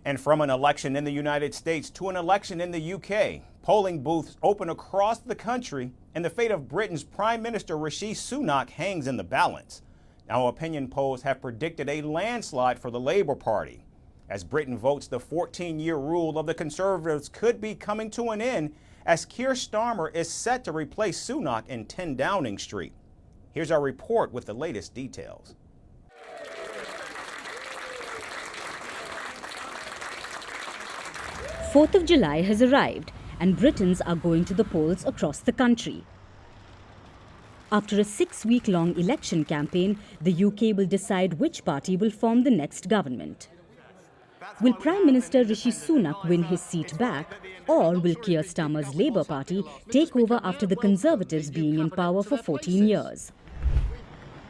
And from an election in the United States to an election in the UK, polling booths open across the country, and the fate of Britain's Prime Minister Rishi Sunak hangs in the balance. Now, opinion polls have predicted a landslide for the Labour Party. As Britain votes, the 14-year rule of the Conservatives could be coming to an end, as Keir Starmer is set to replace Sunak in 10 Downing Street. Here's our report with the latest details. July 4th has arrived, and Britons are going to the polls across the country. After a 6-week-long election campaign, the UK will decide which party will form the next government. Will Prime Minister Rishi Sunak win his seat back, or will Keir Starmer's Labour Party take over after the Conservatives being in power for 14 years?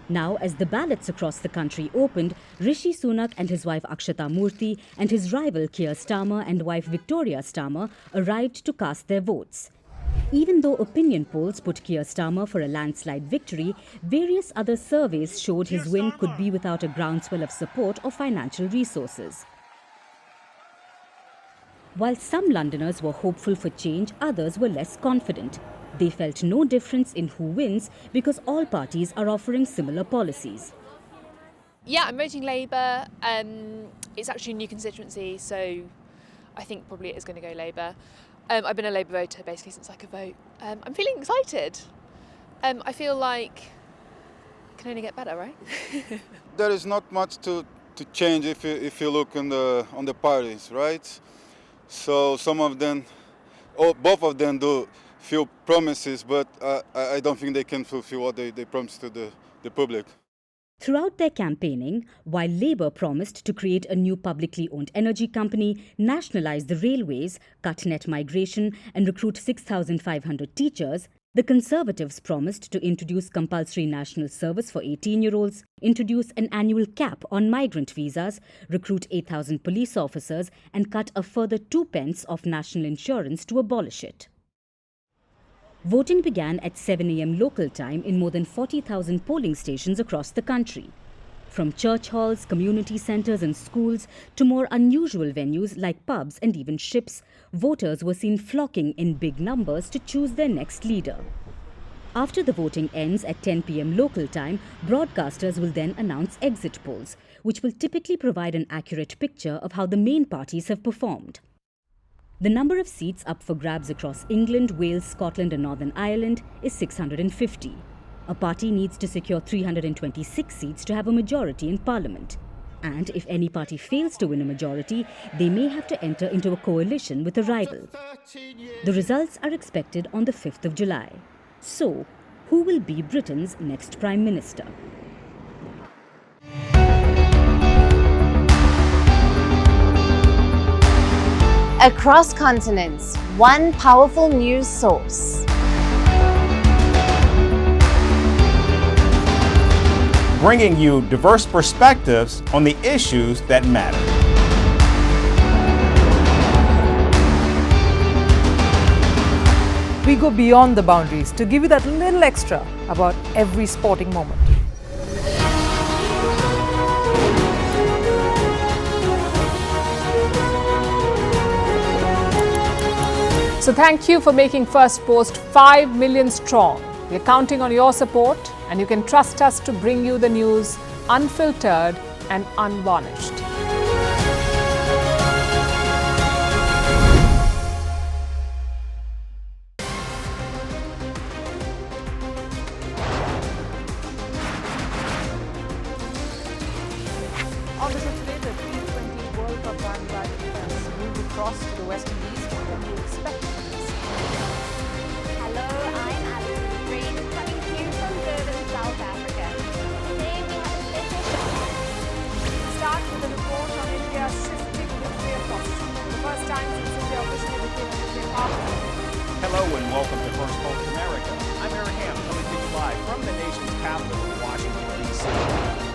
Now, as the ballots across the country opened, Rishi Sunak and his wife Akshata Murthy and his rival Keir Starmer and wife Victoria Starmer arrived to cast their votes. Even though opinion polls put Keir Starmer for a landslide victory, various other surveys showed his win could be without a groundswell of support or financial resources. While some Londoners were hopeful for change, others were less confident. They felt no difference in who wins because all parties are offering similar policies. Yeah, I'm voting Labour. It's actually a new constituency, so I think probably it is going to go Labour. I've been a Labour voter basically since I could vote. I'm feeling excited. I feel like it can only get better, right? There is not much to change if you look on the parties, right? So some of them, both of them do few promises, but I don't think they can fulfill what they promised to the public. Throughout their campaigning, while Labour promised to create a new publicly owned energy company, nationalise the railways, cut net migration and recruit 6,500 teachers, the Conservatives promised to introduce compulsory national service for 18-year-olds, introduce an annual cap on migrant visas, recruit 8,000 police officers and cut a further 2p off national insurance to abolish it. Voting began at 7 a.m. local time in more than 40,000 polling stations across the country. From church halls, community centres and schools to more unusual venues like pubs and even ships, voters were seen flocking in big numbers to choose their next leader. After the voting ends at 10 p.m. local time, broadcasters will then announce exit polls, which will typically provide an accurate picture of how the main parties have performed. The number of seats up for grabs across England, Wales, Scotland and Northern Ireland is 650. A party needs to secure 326 seats to have a majority in Parliament. And if any party fails to win a majority, they may have to enter into a coalition with a rival. The results are expected on the 5th of July. So, who will be Britain's next Prime Minister? Across continents, one powerful news source. Bringing you diverse perspectives on the issues that matter. We go beyond the boundaries to give you that little extra about every sporting moment. So thank you for making Firstpost 5 million strong. We're counting on your support, and you can trust us to bring you the news unfiltered and unvarnished. On the show today, the T20 World Cup bandwagon has moved across to the West Indies. What can you expect from this? Hello, I'm Alison Green, coming to you from Durban, South Africa. Today we have a special show. Start with a report on India's shifting nuclear posture. The first time since India officially became a nuclear power. Hello and welcome to Firstpost America. I'm Eric Ham, coming to you live from the nation's capital, Washington, D.C.